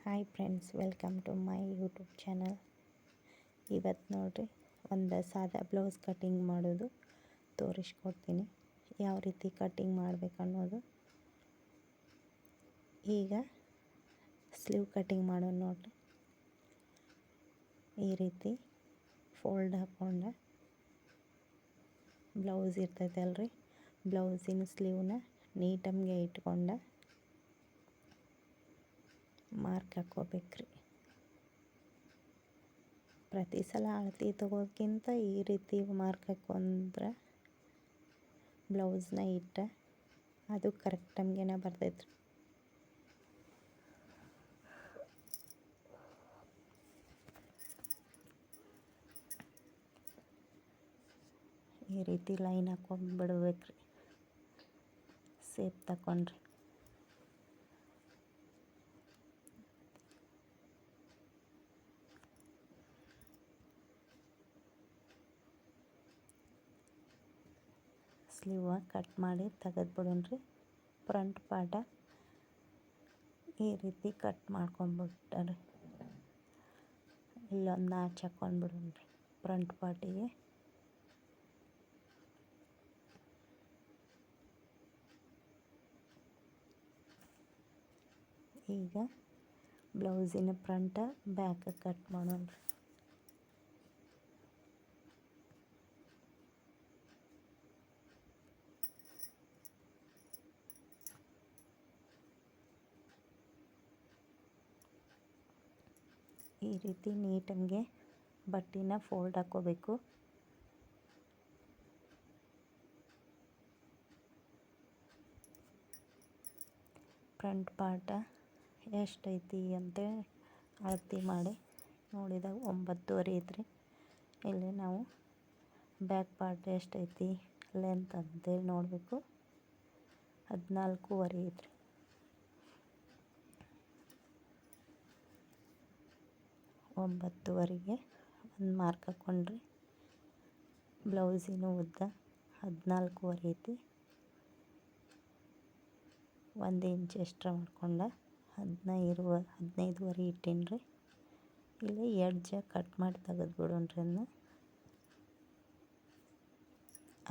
Hi friends, welcome to my YouTube channel. ಇವತ್ತು ನೋಡಿರಿ, ಒಂದು ಸಾದಾ ಬ್ಲೌಸ್ ಕಟ್ಟಿಂಗ್ ಮಾಡೋದು ತೋರಿಸ್ಕೊಡ್ತೀನಿ. ಯಾವ ರೀತಿ ಕಟ್ಟಿಂಗ್ ಮಾಡಬೇಕು ಅನ್ನೋದು. ಈಗ ಸ್ಲೀವ್ ಕಟ್ಟಿಂಗ್ ಮಾಡೋದು ನೋಡಿರಿ. ಈ ರೀತಿ ಫೋಲ್ಡ್ ಹಾಕ್ಕೊಂಡು ಬ್ಲೌಸ್ ಇರ್ತೈತೆ ಅಲ್ರಿ, ಬ್ಲೌಸಿನ ಸ್ಲೀವ್ನ ನೀಟಮ್ಗೆ ಇಟ್ಕೊಂಡು ಮಾರ್ಕ್ ಹಾಕ್ಕೋಬೇಕ್ರಿ. ಪ್ರತಿ ಸಲ ಅಳತೆ ತಗೋಕ್ಕಿಂತ ಈ ರೀತಿ ಮಾರ್ಕ್ ಹಾಕೊಂಡ್ರೆ ಬ್ಲೌಸ್ನ ಇಟ್ಟರೆ ಅದು ಕರೆಕ್ಟ್ ಟೈಮ್ಗೆ ಬರ್ತೈತ್ರಿ. ಈ ರೀತಿ ಲೈನ್ ಹಾಕೊಂಡು ಬಿಡ್ಬೇಕ್ರಿ. ಸೇಪ್ ತಗೊಂಡ್ರಿ ಸ್ಲೀವ್ ಕಟ್ ಮಾಡಿ ತೆಗೆದ್ಬಿಡೋಣ್ರಿ. ಫ್ರಂಟ್ ಪಾರ್ಟ ಈ ರೀತಿ ಕಟ್ ಮಾಡ್ಕೊಂಡ್ಬಿಟ್ಟಾರೆ. ಇಲ್ಲೊಂದು ನಾಚ್ ಹಾಕ್ಕೊಂಡ್ಬಿಡೋಣ್ರಿ ಫ್ರಂಟ್ ಪಾರ್ಟಿಗೆ. ಈಗ ಬ್ಲೌಸಿನ ಫ್ರಂಟ ಬ್ಯಾಕ್ ಕಟ್ ಮಾಡೋಣ್ರಿ. ಈ ರೀತಿ ನೀಟಂಗೆ ಬಟ್ಟೆನ ಫೋಲ್ಡ್ ಹಾಕ್ಕೋಬೇಕು. ಫ್ರಂಟ್ ಪಾರ್ಟ ಎಷ್ಟೈತಿ ಅಂತೇಳಿ ಅಳತೆ ಮಾಡಿ ನೋಡಿದಾಗ 9.5 ಐತ್ರಿ. ಇಲ್ಲಿ ನಾವು ಬ್ಯಾಕ್ ಪಾರ್ಟ್ ಎಷ್ಟೈತಿ ಲೆಂತ್ ಅಂತೇಳಿ ನೋಡಬೇಕು. 14.5 ಐತ್ರಿ. 9.5ಗೆ ಒಂದು ಮಾರ್ಕ್ ಹಾಕ್ಕೊಂಡ್ರಿ. ಬ್ಲೌಸಿನ ಉದ್ದ 14.5 ಐತಿ. 1 ಇಂಚ್ ಎಕ್ಸ್ಟ್ರಾ ಮಾಡ್ಕೊಂಡು 15.5 ಇಟ್ಟೀನಿ. ಇಲ್ಲಿ ಎಡ್ಜ ಕಟ್ ಮಾಡಿ ತೆಗೆದ್ಬಿಡೋಣ್ರಿ.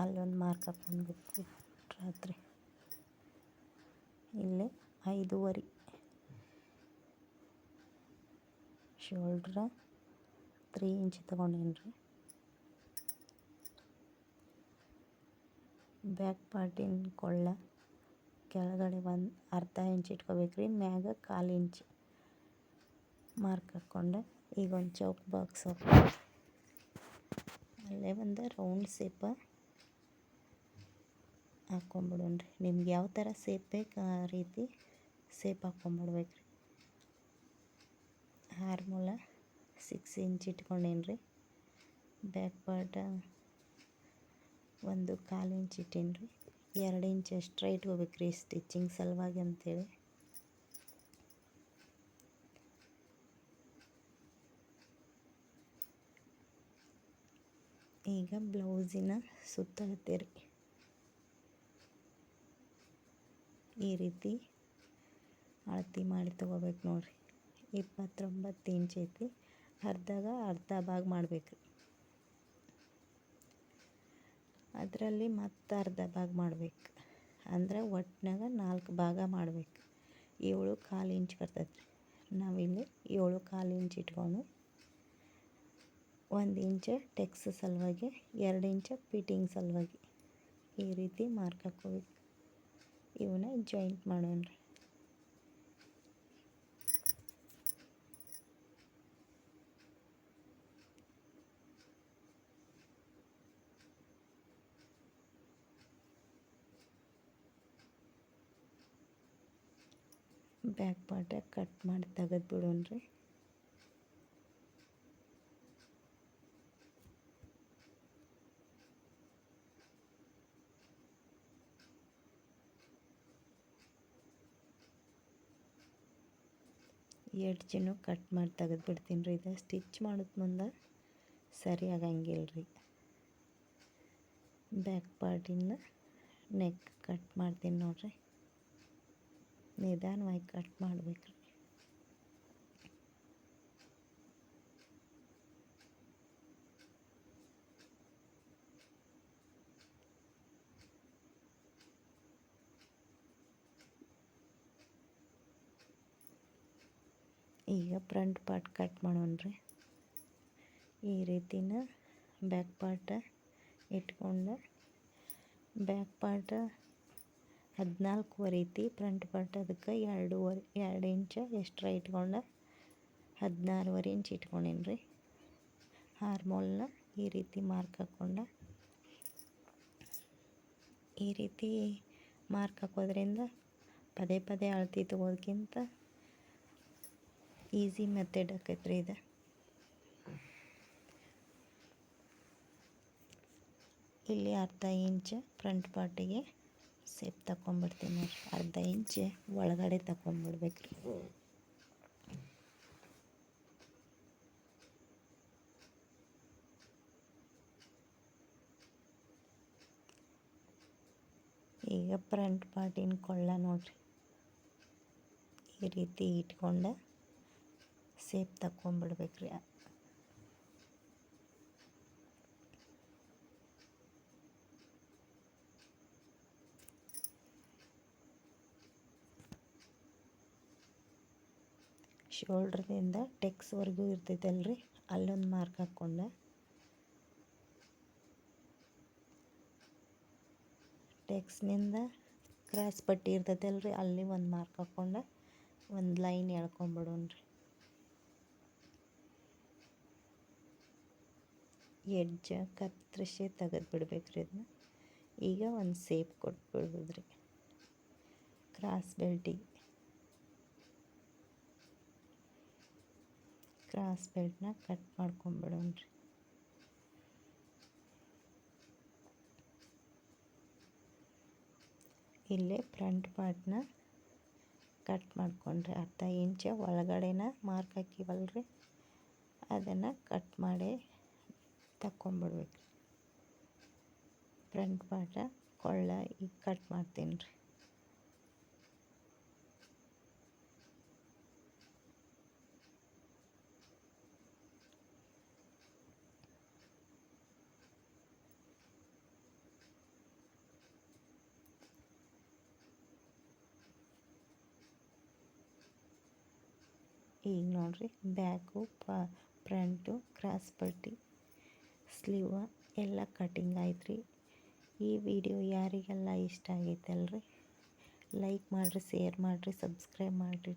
ಅಲ್ಲೊಂದು ಮಾರ್ಕ್ ಹಾಕ್ಕೊಂಡ್ಬಿಟ್ರಾತ್ರಿ. ಇಲ್ಲಿ 5.5 ಶೋಲ್ಡ್ರ 3 ಇಂಚ್ ತೊಗೊಂಡೇನ್ರಿ. ಬ್ಯಾಕ್ ಪಾರ್ಟಿನ ಕೊಳ್ಳ ಕೆಳಗಡೆ ಒಂದು ಅರ್ಧ ಇಂಚ್ ಇಟ್ಕೋಬೇಕ್ರಿ. ಮ್ಯಾಗ 1/4 ಇಂಚ್ ಮಾರ್ಕ್ ಹಾಕ್ಕೊಂಡು ಈಗ ಒಂದು ಚೌಕ್ ಬಾಕ್ಸ್ ಅಲ್ಲೇ ಒಂದು ರೌಂಡ್ ಸೇಪ ಹಾಕ್ಕೊಂಬಿಡೋಣ್ರಿ. ನಿಮ್ಗೆ ಯಾವ ಥರ ಸೇಪ್ ಬೇಕು ಆ ರೀತಿ ಸೇಪ್ ಹಾಕ್ಕೊಂಬಿಡ್ಬೇಕ್ರಿ. ಆರ್ಮೂಲ 6 ಇಂಚ್ ಇಟ್ಕೊಂಡೇನ್ರಿ. ಬ್ಯಾಕ್ ಪಾರ್ಟ 1/4 ಇಂಚ್ ಇಟ್ಟೀನಿ. 2 ಇಂಚ್ ಎಕ್ಸ್ಟ್ರಾ ಇಟ್ಕೋಬೇಕ್ರಿ ಸ್ಟಿಚಿಂಗ್ ಸಲುವಾಗಿ ಅಂತೇಳಿ. ಈಗ ಬ್ಲೌಸಿನ ಸುತ್ತಳತೆ ಈ ರೀತಿ ಅಳತೆ ಮಾಡಿ ತೊಗೋಬೇಕು ನೋಡಿರಿ. 29 ಇಂಚ್ ಐತಿ. ಅರ್ಧ ಭಾಗ ಮಾಡಬೇಕ್ರಿ. ಅದರಲ್ಲಿ ಮತ್ತೆ ಅರ್ಧ ಭಾಗ ಮಾಡಬೇಕು. ಅಂದ್ರೆ ಒಟ್ಟಿನಾಗ 4 ಭಾಗ ಮಾಡಬೇಕು. 7.25 ಇಂಚ್ ಬರ್ತೈತ್ರಿ. ನಾವಿಲ್ಲಿ 7.25 ಇಂಚ್ ಇಟ್ಕೊಂಡು 1 ಇಂಚ್ ಟೆಕ್ಸ್ ಸಲುವಾಗಿ, 2 ಇಂಚ್ ಫಿಟ್ಟಿಂಗ್ ಸಲುವಾಗಿ ಈ ರೀತಿ ಮಾರ್ಕ್ ಹಾಕ್ಕೋಬೇಕು. ಇವನ್ನ ಜಾಯಿಂಟ್ ಮಾಡೋಣ್ರಿ. ಬ್ಯಾಕ್ ಪಾರ್ಟ ಕಟ್ ಮಾಡಿ ತೆಗೆದ್ಬಿಡೋಣ್ರಿ. ಎಡ್ಜನ್ನು ಕಟ್ ಮಾಡಿ ತೆಗೆದ್ಬಿಡ್ತೀನಿ ರೀ. ಇದು ಸ್ಟಿಚ್ ಮಾಡೋದು ಮುಂದೆ ಸರಿ ಆಗಂಗಿಲ್ಲ ರೀ. ಬ್ಯಾಕ್ ಪಾರ್ಟಿಂದ ನೆಕ್ ಕಟ್ ಮಾಡ್ತೀನಿ ನೋಡಿರಿ. ನಿಧಾನವಾಗಿ ಕಟ್ ಮಾಡಬೇಕ್ರಿ. ಈಗ ಫ್ರಂಟ್ ಪಾರ್ಟ್ ಕಟ್ ಮಾಡೋಣ್ರಿ. ಈ ರೀತಿನ ಬ್ಯಾಕ್ ಪಾರ್ಟ ಇಟ್ಕೊಂಡು ಬ್ಯಾಕ್ ಪಾರ್ಟ 14 ಐತಿ, ಫ್ರಂಟ್ ಪಾರ್ಟ್ ಅದಕ್ಕೆ 2 ಇಂಚ್ ಎಕ್ಸ್ಟ್ರಾ ಇಟ್ಕೊಂಡು 16 ಇಂಚ್ ಇಟ್ಕೊಂಡೇನಿ ರೀ. ಆರ್ಮೋಲ್ನ ಈ ರೀತಿ ಮಾರ್ಕ್ ಹಾಕ್ಕೊಂಡು ಈ ರೀತಿ ಮಾರ್ಕ್ ಹಾಕೋದ್ರಿಂದ ಪದೇ ಪದೇ ಅಳತೆ ತಗೋದಕ್ಕಿಂತ ಈಸಿ ಮೆಥಡ್ ಆಕೈತೆ ರೀ ಇದು. ಇಲ್ಲಿ ಅರ್ಧ ಇಂಚ್ ಫ್ರಂಟ್ ಪಾರ್ಟಿಗೆ ಸೇಪ್ ತಗೊಂಡ್ಬಿಡ್ತೀನಿ ನೋಡಿರಿ. ಅರ್ಧ ಇಂಚ್ ಒಳಗಡೆ ತಗೊಂಡ್ಬಿಡ್ಬೇಕು ರೀ. ಈಗ ಫ್ರಂಟ್ ಪಾರ್ಟಿನ ಕೊಳ್ಳ ನೋಡಿರಿ, ಈ ರೀತಿ ಇಟ್ಕೊಂಡು ಸೇಪ್ ತಗೊಂಡ್ಬಿಡ್ಬೇಕು ರೀ. ಶೋಲ್ಡ್ರಿಂದ ಟೆಕ್ಸ್ವರೆಗೂ ಇರ್ತೈತಲ್ರಿ, ಅಲ್ಲೊಂದು ಮಾರ್ಕ್ ಹಾಕ್ಕೊಂಡು ಟೆಕ್ಸ್ನಿಂದ ಕ್ರಾಸ್ ಪಟ್ಟಿ ಇರ್ತೈತಲ್ರಿ, ಅಲ್ಲಿ ಒಂದು ಮಾರ್ಕ್ ಹಾಕ್ಕೊಂಡು ಒಂದು ಲೈನ್ ಎಳ್ಕೊಂಬಿಡೋಣ್ರಿ. ಎಡ್ಜ್ ಕತ್ತರಿಸಿ ತೆಗೆದು ಬಿಡ್ಬೇಕ್ರಿ ಅದನ್ನ. ಈಗ ಒಂದು ಸೇಪ್ ಕೊಟ್ಬಿಡ್ಬೋದ್ರಿ ಕ್ರಾಸ್ ಬೆಲ್ಟಿಗೆ. ಕ್ರಾಸ್ ಬೆಲ್ಟ್ನ ಕಟ್ ಮಾಡ್ಕೊಂಬಿಡೋಣ್ರಿ. ಇಲ್ಲೇ ಫ್ರಂಟ್ ಪಾರ್ಟ್ನ ಕಟ್ ಮಾಡ್ಕೊಂಡ್ರಿ. ಅರ್ಧ ಇಂಚ್ ಒಳಗಡೆನ ಮಾರ್ಕ್ ಹಾಕಿವಲ್ರಿ, ಅದನ್ನು ಕಟ್ ಮಾಡಿ ತಗೊಂಬಿಡ್ಬೇಕು. ಫ್ರಂಟ್ ಪಾರ್ಟ ಕೊಳ್ಳ ಈಗ ಕಟ್ ಮಾಡ್ತೀನಿ ರೀ. ಈಗ ನೋಡಿರಿ, ಬ್ಯಾಕು ಫ್ರಂಟು ಕ್ರಾಸ್ ಪಟ್ಟಿ ಸ್ಲೀವ್ ಎಲ್ಲ ಕಟಿಂಗ್ ಆಯ್ತು ರೀ. ಈ ವಿಡಿಯೋ ಯಾರಿಗೆಲ್ಲ ಇಷ್ಟ ಆಗೈತಲ್ರಿ, ಲೈಕ್ ಮಾಡಿರಿ, ಶೇರ್ ಮಾಡಿರಿ, ಸಬ್ಸ್ಕ್ರೈಬ್ ಮಾಡಿರಿ.